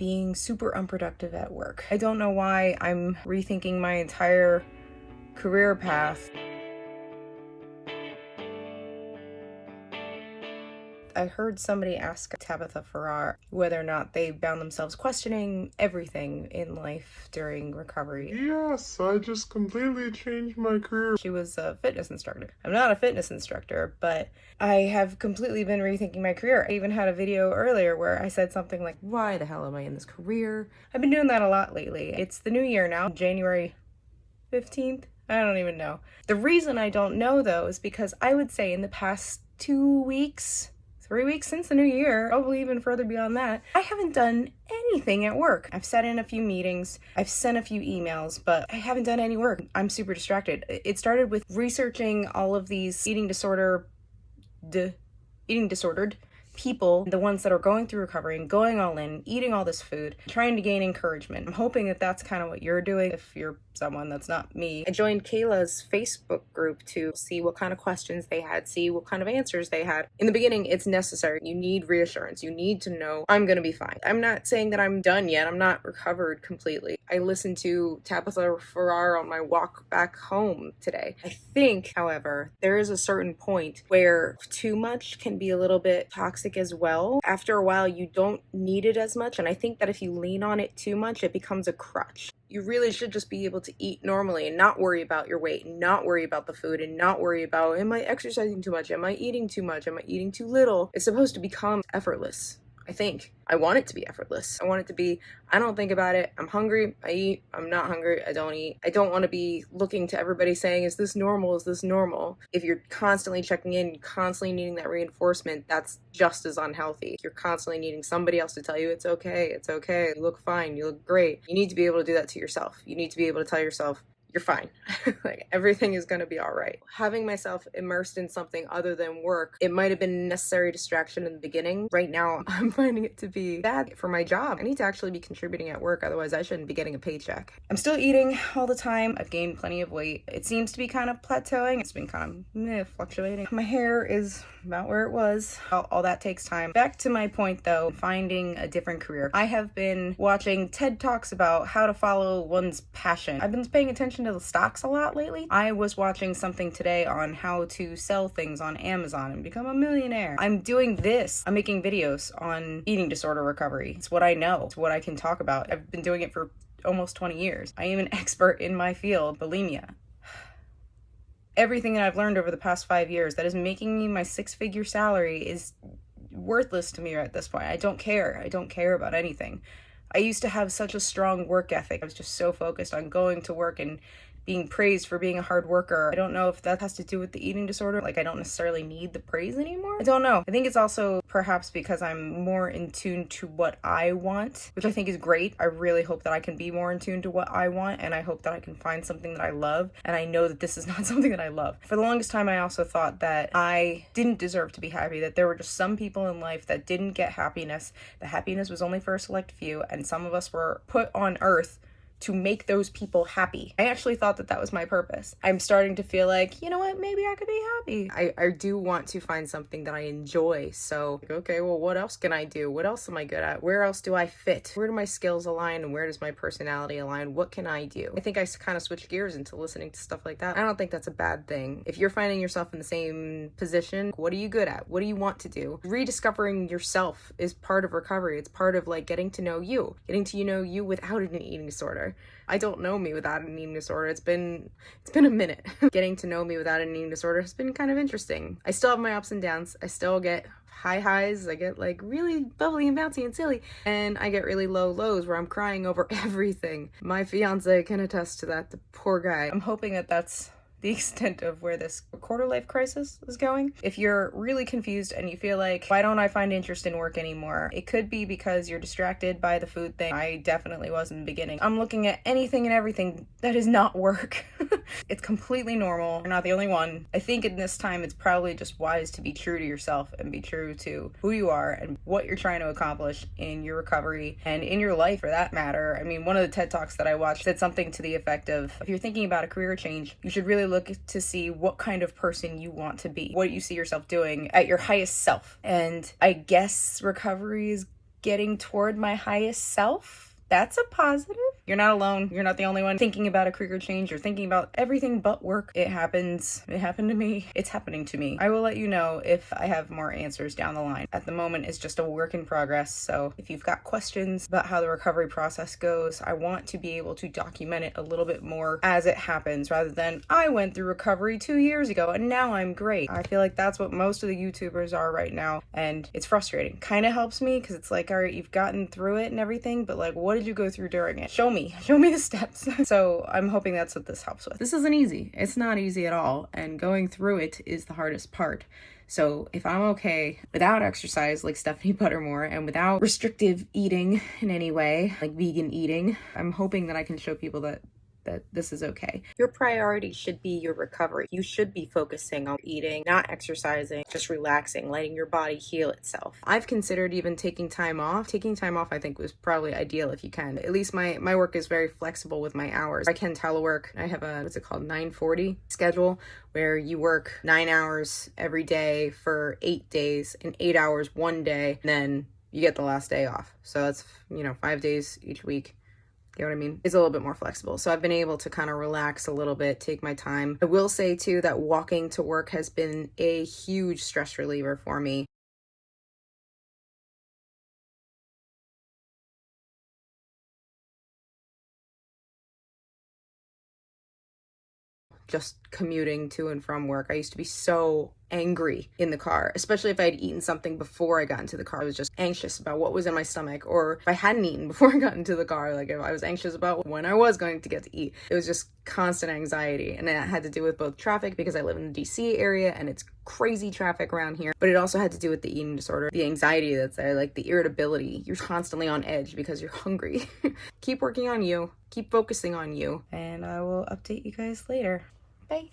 being super unproductive at work. I don't know why I'm rethinking my entire career path. I heard somebody ask Tabitha Farrar whether or not they found themselves questioning everything in life during recovery. Yes, I just completely changed my career. She was a fitness instructor. I'm not a fitness instructor, but I have completely been rethinking my career. I even had a video earlier where I said something like, why the hell am I in this career? I've been doing that a lot lately. It's the new year now, January 15th. I don't even know. The reason I don't know, though, is because I would say in the past 2 weeks, 3 weeks since the new year, probably even further beyond that, I haven't done anything at work. I've sat in a few meetings, I've sent a few emails, but I haven't done any work. I'm super distracted. It started with researching all of these eating disordered people, the ones that are going through recovery and going all in, eating all this food, trying to gain encouragement. I'm hoping that that's kind of what you're doing if you're someone that's not me. I joined Kayla's Facebook group to see what kind of questions they had, see what kind of answers they had. In the beginning, it's necessary. You need reassurance. You need to know I'm going to be fine. I'm not saying that I'm done yet. I'm not recovered completely. I listened to Tabitha Farrar on my walk back home today. I think, however, there is a certain point where too much can be a little bit toxic as well. After a while, you don't need it as much. And I think that if you lean on it too much, it becomes a crutch. You really should just be able to eat normally and not worry about your weight, and not worry about the food, and not worry about, am I exercising too much? Am I eating too much? Am I eating too little? It's supposed to become effortless. I think. I want it to be effortless. I want it to be, I don't think about it. I'm hungry, I eat. I'm not hungry, I don't eat. I don't want to be looking to everybody saying, is this normal? Is this normal? If you're constantly checking in, constantly needing that reinforcement, that's just as unhealthy. You're constantly needing somebody else to tell you it's okay, you look fine, you look great. You need to be able to do that to yourself. You need to be able to tell yourself, you're fine. Like, everything is going to be all right. Having myself immersed in something other than work, it might have been a necessary distraction in the beginning. Right now, I'm finding it to be bad for my job. I need to actually be contributing at work, otherwise I shouldn't be getting a paycheck. I'm still eating all the time. I've gained plenty of weight. It seems to be kind of plateauing. It's been kind of fluctuating. My hair is about where it was. All that takes time. Back to my point though, finding a different career. I have been watching TED Talks about how to follow one's passion. I've been paying attention to the stocks a lot lately. I was watching something today on how to sell things on Amazon and become a millionaire. I'm doing this. I'm making videos on eating disorder recovery. It's what I know. It's what I can talk about. I've been doing it for almost 20 years. I am an expert in my field, bulimia. Everything that I've learned over the past 5 years that is making me my 6-figure salary is worthless to me at this point. I don't care. I don't care about anything. I used to have such a strong work ethic. I was just so focused on going to work and being praised for being a hard worker. I don't know if that has to do with the eating disorder. Like, I don't necessarily need the praise anymore. I don't know. I think it's also perhaps because I'm more in tune to what I want, which I think is great. I really hope that I can be more in tune to what I want, and I hope that I can find something that I love. And I know that this is not something that I love. For the longest time, I also thought that I didn't deserve to be happy, that there were just some people in life that didn't get happiness. The happiness was only for a select few, and some of us were put on earth to make those people happy. I actually thought that that was my purpose. I'm starting to feel like, you know what, maybe I could be happy. I do want to find something that I enjoy. So, okay, well, what else can I do? What else am I good at? Where else do I fit? Where do my skills align and where does my personality align? What can I do? I think I kind of switched gears into listening to stuff like that. I don't think that's a bad thing. If you're finding yourself in the same position, what are you good at? What do you want to do? Rediscovering yourself is part of recovery. It's part of like getting to know you without an eating disorder. I don't know me without an eating disorder. It's been a minute. Getting to know me without an eating disorder has been kind of interesting. I still have my ups and downs. I still get high highs. I get like really bubbly and bouncy and silly. And I get really low lows where I'm crying over everything. My fiance can attest to that, the poor guy. I'm hoping that that's the extent of where this quarter life crisis is going. If you're really confused and you feel like, why don't I find interest in work anymore? It could be because you're distracted by the food thing. I definitely was in the beginning. I'm looking at anything and everything that is not work. It's completely normal. You're not the only one. I think in this time, it's probably just wise to be true to yourself and be true to who you are and what you're trying to accomplish in your recovery and in your life for that matter. I mean, one of the TED Talks that I watched said something to the effect of, if you're thinking about a career change, you should really look to see what kind of person you want to be, what you see yourself doing at your highest self. And I guess recovery is getting toward my highest self. That's a positive. You're not alone. You're not the only one thinking about a career change. You're thinking about everything but work. It happens. It happened to me. It's happening to me. I will let you know if I have more answers down the line. At the moment, it's just a work in progress. So if you've got questions about how the recovery process goes, I want to be able to document it a little bit more as it happens rather than I went through recovery 2 years ago and now I'm great. I feel like that's what most of the YouTubers are right now. And it's frustrating. Kind of helps me because it's like, all right, you've gotten through it and everything, but like, what did you go through during it? Show me the steps. So I'm hoping that's what this helps with. This isn't easy. It's not easy at all. And going through it is the hardest part. So if I'm okay without exercise like Stephanie Buttermore and without restrictive eating in any way, like vegan eating, I'm hoping that I can show people that this is okay. Your priority should be your recovery. You should be focusing on eating, not exercising, just relaxing, letting your body heal itself. I've considered even taking time off. Taking time off, I think, was probably ideal if you can. At least my work is very flexible with my hours. I can telework. I have a, what's it called, 940 schedule, where you work 9 hours every day for 8 days and 8 hours one day, and then you get the last day off. So that's, 5 days each week. You know what I mean? It's a little bit more flexible. So I've been able to kind of relax a little bit, take my time. I will say too that walking to work has been a huge stress reliever for me. Just commuting to and from work. I used to be so angry in the car, especially if I had eaten something before I got into the car. I was just anxious about what was in my stomach, or if I hadn't eaten before I got into the car, like if I was anxious about when I was going to get to eat. It was just constant anxiety, and it had to do with both traffic because I live in the DC area and it's crazy traffic around here, but it also had to do with the eating disorder, the anxiety that's there, like the irritability. You're constantly on edge because you're hungry. Keep working on you, keep focusing on you, and I will update you guys later. Bye.